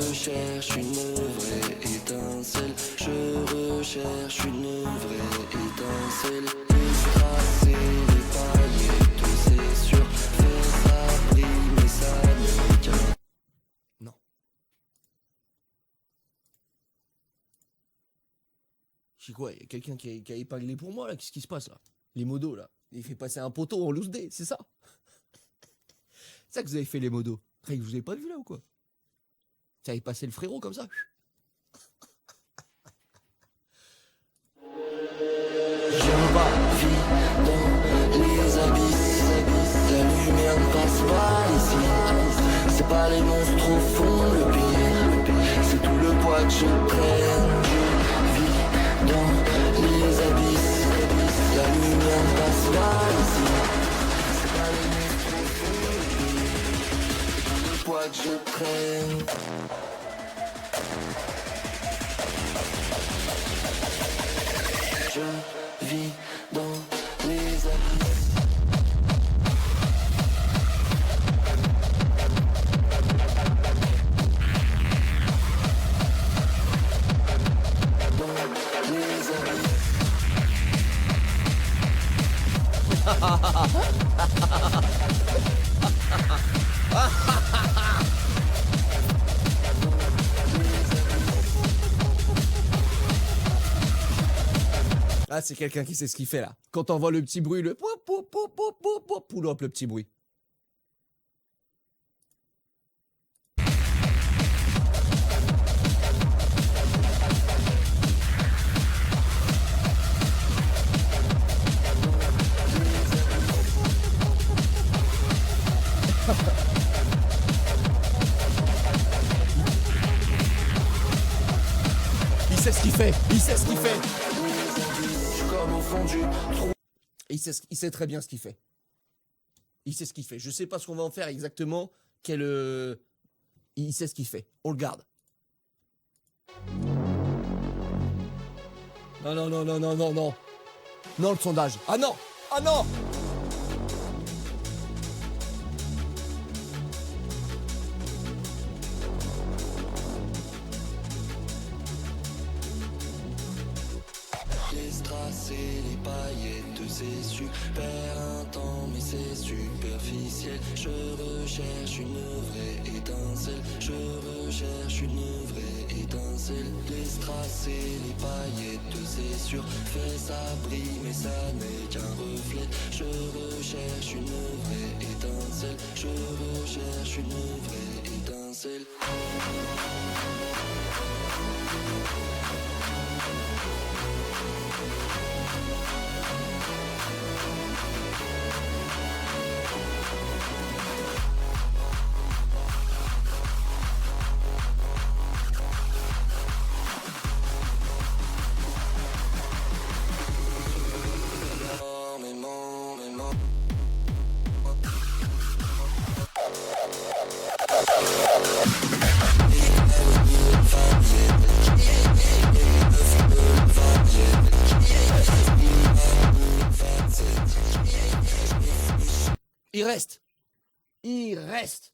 [SPEAKER 3] recherche une vraie étincelle. Je recherche une vraie étincelle. Strassé, les paillettes, c'est sûr. Faire ça brille, mais ça n'est qu'un.
[SPEAKER 1] Non. C'est quoi, il y a quelqu'un qui a épinglé pour moi là, qu'est-ce qui se passe là? Les modos là, il fait passer un poteau en loose day, c'est ça? C'est ça que vous avez fait les modos. Après, vous avez pas vu là ou quoi? Ça avait passé le frérot comme ça.
[SPEAKER 3] Je vis dans les abysses. La lumière ne passe pas ici. C'est pas les monstres au fond le pire. C'est tout le poids que je traîne. Je vis dans les abysses. La lumière ne passe pas ici. C'est pas les monstres au fond le pire. C'est tout le poids que je traîne. Je vis dans les abysses. Dans les abysses.
[SPEAKER 1] Ah, c'est quelqu'un qui sait ce qu'il fait là. Quand on voit le petit bruit, le pou pou pou pou pou pou pull up, le petit bruit. Il sait ce qu'il fait, il sait ce qu'il fait.
[SPEAKER 3] Comme au fond du trou.
[SPEAKER 1] Il sait très bien ce qu'il fait. Il sait ce qu'il fait. Je sais pas ce qu'on va en faire exactement. Il sait ce qu'il fait. On le garde. Non, non, non, non, non, non, non. Non, le sondage. Ah non. Ah non.
[SPEAKER 3] Les strass et les paillettes, c'est super intense, mais c'est superficiel. Je recherche une vraie étincelle, je recherche une vraie étincelle. Les strass et les paillettes, c'est sûr, fait ça brille, mais ça n'est qu'un reflet. Je recherche une vraie étincelle, je recherche une vraie étincelle.
[SPEAKER 1] Il reste. Il reste.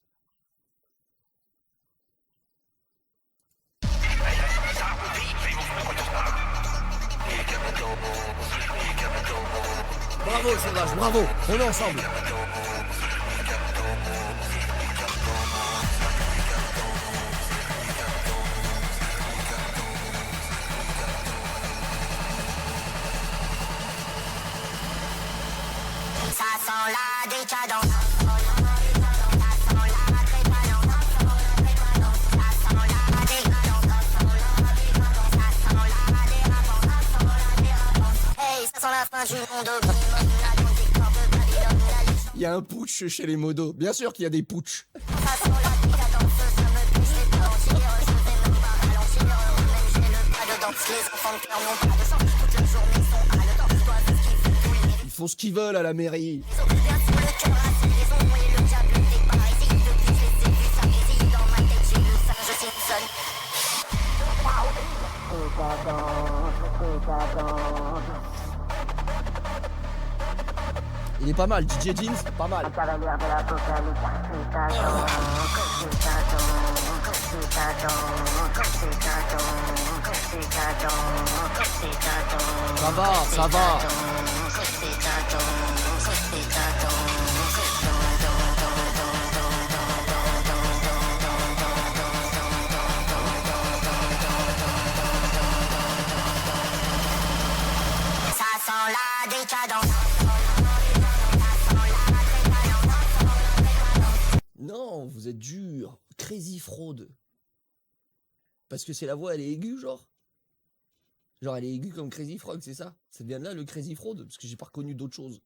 [SPEAKER 1] Bravo le sondage, bravo. On est ensemble.
[SPEAKER 5] Ça sent la décadence. Hey, ça sent la fin du monde.
[SPEAKER 1] Il y a un putsch chez les modos. Bien sûr qu'il y a des putschs.
[SPEAKER 5] Ça sent la décadence, ça me touche, je vais pas mentir. Je vais même pas ralentir, même j'ai le pas dedans. Les enfants de cœur n'ont pas de chance, toute la journée sont haletants. Toi, c'est ce qu'ils font tous les
[SPEAKER 1] Ils font ce qu'ils veulent à la mairie.
[SPEAKER 5] Ils ont bien sous le cœur, assez raison, et le diable n'est pas ici. Depuis que je les ai vus, ça hésite dans ma tête, j'ai le singe Simpson.
[SPEAKER 1] Il est pas mal, DJ Jeans, pas mal. Ça va, ça va.
[SPEAKER 5] Ça sent la décadence.
[SPEAKER 1] Non, vous êtes dur. Crazy Fraude. Parce que c'est la voix, elle est aiguë, genre. Genre, elle est aiguë comme Crazy Frog, c'est ça? Ça vient de là, le Crazy Fraude? Parce que j'ai pas reconnu d'autres choses.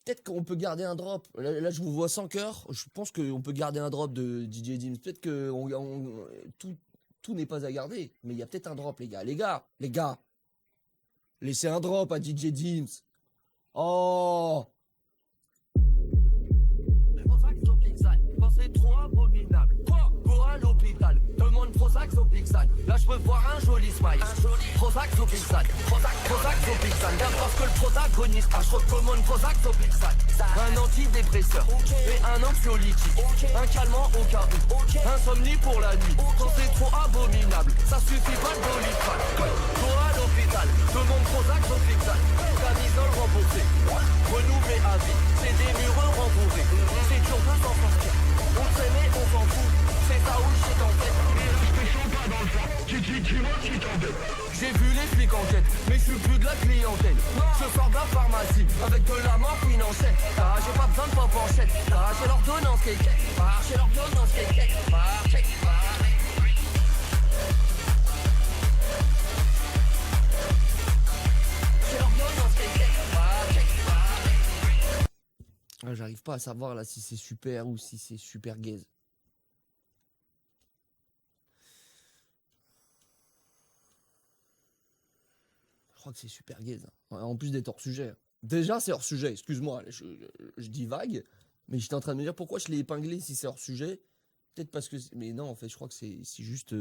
[SPEAKER 1] Peut-être qu'on peut garder un drop. Là, je vous vois sans cœur. Je pense qu'on peut garder un drop de DJ Dims. Peut-être que tout n'est pas à garder. Mais il y a peut-être un drop, les gars. Les gars. Laissez un drop à DJ Dims. Oh!
[SPEAKER 6] C'est trop abominable. Quoi? Pour à l'hôpital. Demande Prozac au Pixel. Là je peux voir un joli smile. Prozac au Pixel. Prozac au Pixel. D'abord que le protagoniste. Je recommande Prozac au Pixel. Un antidépresseur et un anxiolytique. Un calmant au cas où. Insomnie pour la nuit. Quand c'est trop abominable, ça suffit pas de Dolifal. Pour à l'hôpital. Demande Prozac au Pixel. Camisole remboursée. Renouvelé à vie. C'est des murs rembourrés. C'est dur de s'en sortir. On s'aimait, on s'en fout. C'est ça où j'ai en tête. Pas dans le fond. Qui t'embête. J'ai vu les flics en quête, mais je suis plus de la clientèle. Je sors de la pharmacie avec de la morphine en chaîne. Ah, j'ai pas besoin de pop en chaîne. Ah, j'ai l'ordonnance qui est quête. Ah, j'ai l'ordonnance qui est quête. Ah, check. J'ai l'ordonnance qui est quête. Ah, check.
[SPEAKER 1] Ah, j'arrive pas à savoir là si c'est super ou si c'est super gaze. Je crois que c'est super gaze. En plus d'être hors sujet. Déjà, c'est hors sujet, excuse-moi. Je dis vague, mais j'étais en train de me dire pourquoi je l'ai épinglé si c'est hors sujet. Peut-être parce que. Mais non, en fait, je crois que c'est juste.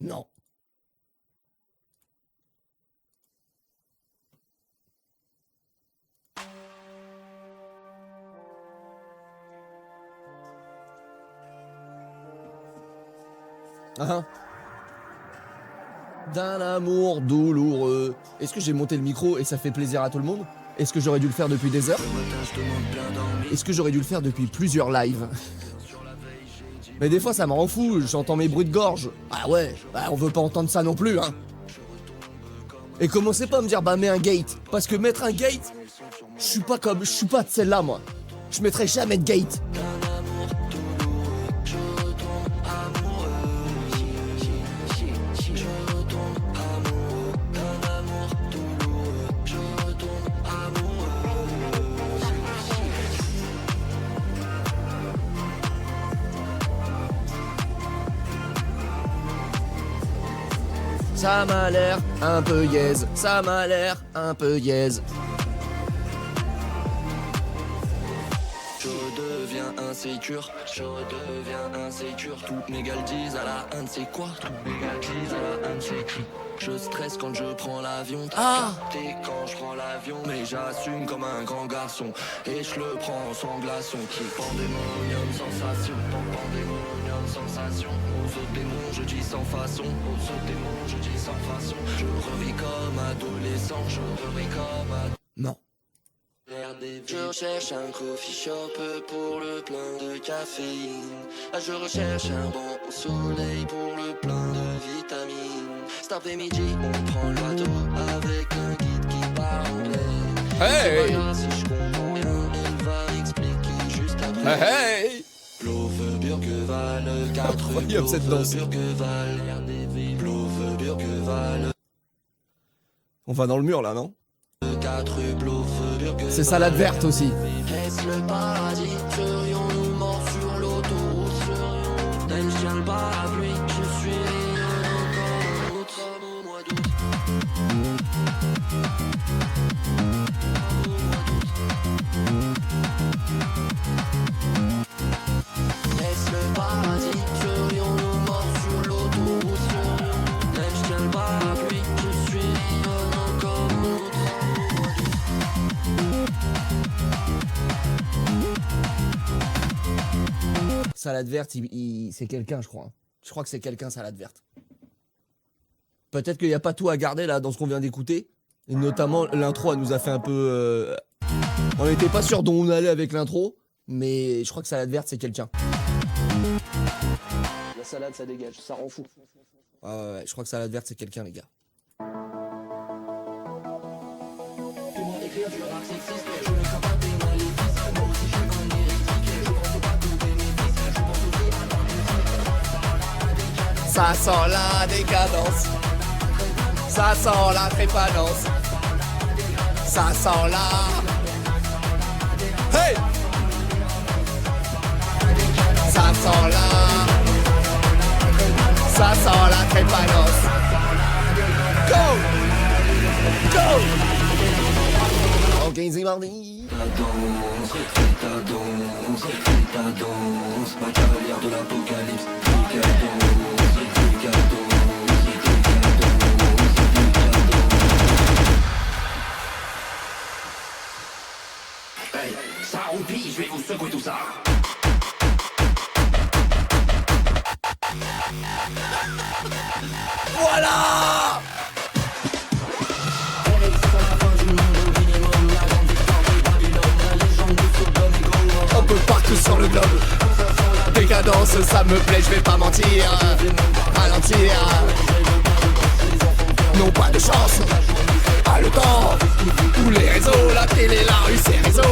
[SPEAKER 1] Non. Hein? D'un amour douloureux. Est-ce que j'ai monté le micro et ça fait plaisir à tout le monde? Est-ce que j'aurais dû le faire depuis des heures? Est-ce que j'aurais dû le faire depuis plusieurs lives? Mais des fois ça me rend fou, j'entends mes bruits de gorge. Ah ouais, bah on veut pas entendre ça non plus, hein. Et commencez pas à me dire bah mets un gate. Parce que mettre un gate, je suis pas de celle-là moi. Je mettrai jamais de gate. Ça m'a l'air un peu yes, ça m'a l'air un peu yes.
[SPEAKER 3] Je deviens insécure, toutes mes gales disent à la un de c'est quoi, Je stresse quand je prends l'avion, t'as capté quand je prends l'avion. Mais j'assume comme un grand garçon, et je le prends sans glaçon. Qui pandémonium sensation, pandémonium sensation. Aux autres démons je dis sans façon, Je revis comme adolescent,
[SPEAKER 1] Non.
[SPEAKER 3] Je recherche un coffee shop pour le plein de caféine. Là je recherche un bon soleil pour le plein de vitamines. Cet après-midi on prend le bateau avec un guide qui parle anglais.
[SPEAKER 1] Hey!
[SPEAKER 3] Si je comprends rien, il va m'expliquer juste après.
[SPEAKER 1] Hey!
[SPEAKER 3] Blove Burkeval, 4
[SPEAKER 1] Incroyable cette danse.
[SPEAKER 3] Burkeval, RDV, Blove Burkeval.
[SPEAKER 1] On va dans le mur là, non?
[SPEAKER 3] 4 Blove Burkeval.
[SPEAKER 1] C'est salade verte aussi.
[SPEAKER 3] Est-ce le paradis? Serions-nous morts sur l'autoroute? Tel chien le parapluie, je suis encore comme au mois d'août. Est-ce le paradis? Serions-nous morts sur l'autoroute? Tel chien le parapluie, je suis encore comme au mois d'août.
[SPEAKER 1] Salade verte, c'est quelqu'un, je crois. Je crois que c'est quelqu'un, salade verte. Peut-être qu'il n'y a pas tout à garder là dans ce qu'on vient d'écouter. Et notamment, l'intro, elle nous a fait un peu... On n'était pas sûr d'où on allait avec l'intro. Mais je crois que salade verte, c'est quelqu'un.
[SPEAKER 7] La salade, ça dégage, ça rend fou.
[SPEAKER 1] Ouais, je crois que salade verte, c'est quelqu'un, les gars. Ça sent la décadence. Ça sent la trépanance. Ça sent la... Hey! Ça sent la... Ça sent la trépanance. Go! Go! Ok, c'est mardi.
[SPEAKER 3] Ta danse, ma cavalière de l'apocalypse.
[SPEAKER 4] Hey, ça roupille, je vais vous secouer tout ça.
[SPEAKER 1] Voilà! Un peu partout sur le globe. Décadence, ça me plaît, je vais pas mentir. Ralentir. Non, pas de chance. Pas le temps. Tous les réseaux, la télé, la rue, c'est réseau.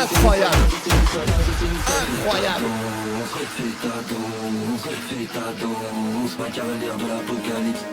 [SPEAKER 1] Incroyable. Incroyable.
[SPEAKER 3] Refais ta danse, ma cavalière de l'apocalypse.